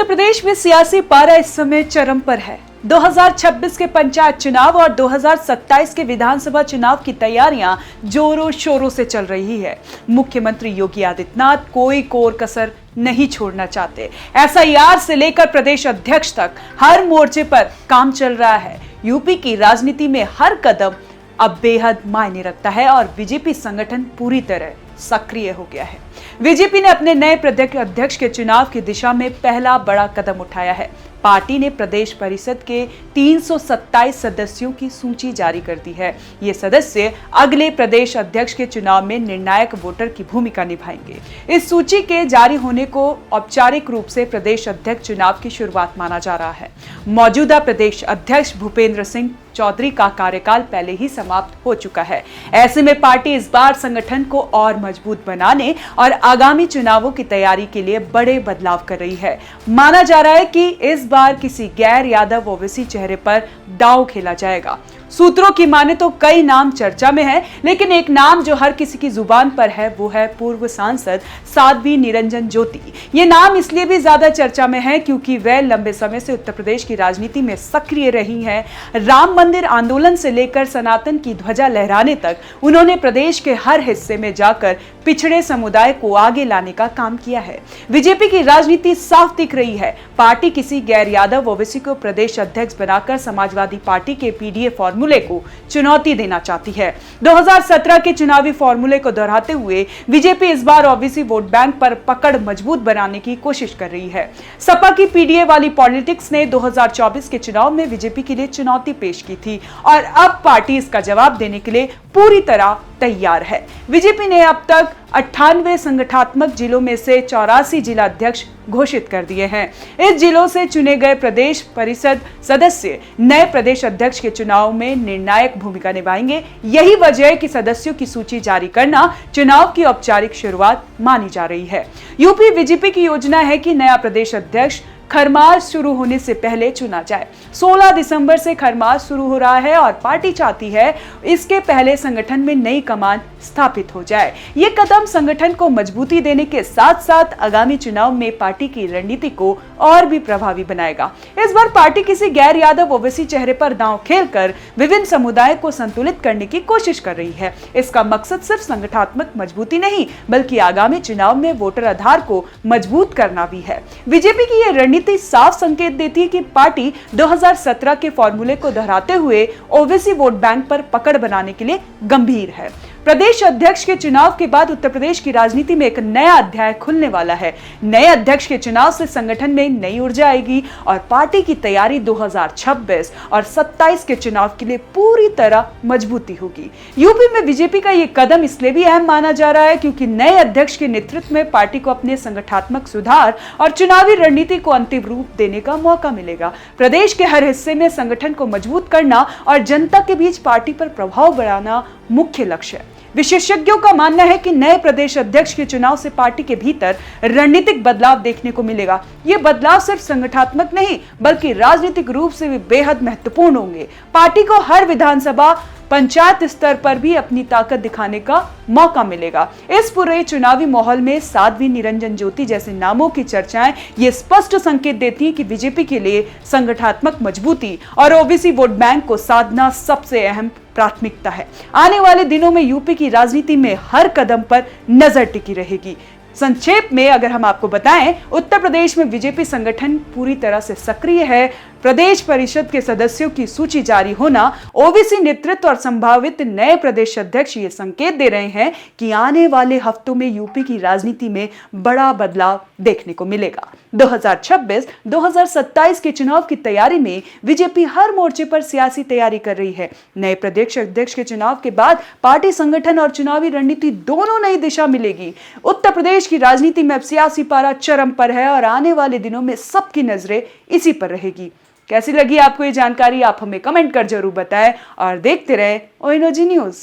उत्तर प्रदेश में सियासी पारा इस समय चरम पर है। 2026 के पंचायत चुनाव और 2027 के विधानसभा चुनाव की तैयारियां जोरों शोरों से चल रही है। मुख्यमंत्री योगी आदित्यनाथ कोई कोर कसर नहीं छोड़ना चाहते। एसआईआर से लेकर प्रदेश अध्यक्ष तक हर मोर्चे पर काम चल रहा है। यूपी की राजनीति में हर कदम अब बेहद मायने रखता है और बीजेपी संगठन पूरी तरह सक्रिय हो गया है। बीजेपी ने अपने नए प्रदेश अध्यक्ष के चुनाव की दिशा में पहला बड़ा कदम उठाया है। पार्टी ने प्रदेश परिषद के 327 सदस्यों की सूची जारी कर दी है। ये सदस्य अगले प्रदेश अध्यक्ष के चुनाव में निर्णायक वोटर की भूमिका निभाएंगे। इस सूची के जारी होने को औपचारिक रूप से प्रदेश अध्यक्ष चुनाव की शुरुआत माना जा रहा है। मौजूदा प्रदेश अध्यक्ष भूपेंद्र सिंह चौधरी का कार्यकाल पहले ही समाप्त हो चुका है। ऐसे में पार्टी इस बार संगठन को और मजबूत बनाने और आगामी चुनावों की तैयारी के लिए बड़े बदलाव कर रही है। माना जा रहा है कि इस बार किसी गैर यादव ओवैसी चेहरे पर दांव खेला जाएगा। सूत्रों की माने तो कई नाम चर्चा में है, लेकिन एक नाम जो हर किसी की जुबान पर है वो है पूर्व सांसद साध्वी निरंजन ज्योति। ये नाम इसलिए भी ज्यादा चर्चा में है क्योंकि वह लंबे समय से उत्तर प्रदेश की राजनीति में सक्रिय रही हैं। राम मंदिर आंदोलन से लेकर सनातन की ध्वजा लहराने तक उन्होंने प्रदेश के हर हिस्से में जाकर पिछड़े समुदाय को आगे लाने का काम किया है। बीजेपी की राजनीति साफ दिख रही है। पार्टी किसी गैर यादव ओवैसी को प्रदेश अध्यक्ष बनाकर समाजवादी पार्टी के पीडीए फॉर्मूले को चुनौती देना चाहती है। 2017 के चुनावी फॉर्मूले को दोहराते हुए बीजेपी इस बार ओबीसी वोट बैंक पर पकड़ मजबूत बनाने की कोशिश कर रही है। सपा की पीडीए वाली पॉलिटिक्स ने 2024 के चुनाव में बीजेपी के लिए चुनौती पेश की थी और अब पार्टी इसका जवाब देने के लिए पूरी तरह तैयार है। बीजेपी ने अब तक 98 संगठनात्मक जिलों में से 84 जिला अध्यक्ष घोषित कर दिए हैं। इस जिलों से चुने गए प्रदेश परिषद सदस्य नए प्रदेश अध्यक्ष के चुनाव में निर्णायक भूमिका निभाएंगे। यही वजह है कि सदस्यों की सूची जारी करना चुनाव की औपचारिक शुरुआत मानी जा रही है। यूपी बीजेपी की योजना है कि नया प्रदेश अध्यक्ष खरमास शुरू होने से पहले चुना जाए। 16 दिसंबर से खरमास शुरू हो रहा है और पार्टी चाहती है इसके पहले संगठन में नई कमान स्थापित हो जाए। ये कदम संगठन को मजबूती देने के साथ साथ आगामी चुनाव में पार्टी की रणनीति को और भी प्रभावी बनाएगा। इस बार पार्टी किसी गैर यादव ओवैसी चेहरे पर दांव खेलकर विभिन्न समुदाय को संतुलित करने की कोशिश कर रही है। इसका मकसद सिर्फ संगठनात्मक मजबूती नहीं बल्कि आगामी चुनाव में वोटर आधार को मजबूत करना भी है। बीजेपी की यह रणनीति साफ संकेत देती है कि पार्टी 2017 के फॉर्मूले को दोहराते हुए ओवैसी वोट बैंक पर पकड़ बनाने के लिए गंभीर है। प्रदेश अध्यक्ष के चुनाव के बाद उत्तर प्रदेश की राजनीति में एक नया अध्याय खुलने वाला है। नए अध्यक्ष के चुनाव से संगठन में नई ऊर्जा आएगी और पार्टी की तैयारी 2026 और 27 के चुनाव के लिए पूरी तरह मजबूती होगी। यूपी में बीजेपी का यह कदम इसलिए भी अहम माना जा रहा है क्योंकि नए अध्यक्ष के नेतृत्व में पार्टी को अपने संगठनात्मक सुधार और चुनावी रणनीति को अंतिम रूप देने का मौका मिलेगा। प्रदेश के हर हिस्से में संगठन को मजबूत करना और जनता के बीच पार्टी पर प्रभाव बढ़ाना मुख्य लक्ष्य है। विशेषज्ञों का मानना है कि नए प्रदेश अध्यक्ष के चुनाव से पार्टी के भीतर रणनीतिक बदलाव देखने को मिलेगा। ये बदलाव सिर्फ संगठनात्मक नहीं बल्कि राजनीतिक रूप से भी बेहद महत्वपूर्ण होंगे। पार्टी को हर विधानसभा पंचायत स्तर पर भी अपनी ताकत दिखाने का मौका मिलेगा। इस पूरे चुनावी माहौल में साध्वी निरंजन ज्योति जैसे नामों की चर्चाएं ये स्पष्ट संकेत देती है कि बीजेपी के लिए संगठनात्मक मजबूती और ओबीसी वोट बैंक को साधना सबसे अहम प्राथमिकता है। आने वाले दिनों में यूपी की राजनीति में हर कदम पर नजर टिकी रहेगी। संक्षेप में अगर हम आपको बताएं, उत्तर प्रदेश में बीजेपी संगठन पूरी तरह से सक्रिय है। प्रदेश परिषद के सदस्यों की सूची जारी होना, ओबीसी नेतृत्व और संभावित नए प्रदेश अध्यक्ष ये संकेत दे रहे हैं कि आने वाले हफ्तों में यूपी की राजनीति में बड़ा बदलाव देखने को मिलेगा। 2026-2027 के चुनाव की तैयारी में बीजेपी हर मोर्चे पर सियासी तैयारी कर रही है। नए प्रदेश अध्यक्ष के चुनाव के बाद पार्टी संगठन और चुनावी रणनीति दोनों नई दिशा मिलेगी। उत्तर प्रदेश की राजनीति में अब सियासी पारा चरम पर है और आने वाले दिनों में सबकी नजरें इसी पर रहेगी। कैसी लगी आपको ये जानकारी? आप हमें कमेंट कर जरूर बताएं और देखते रहें ONOG न्यूज़।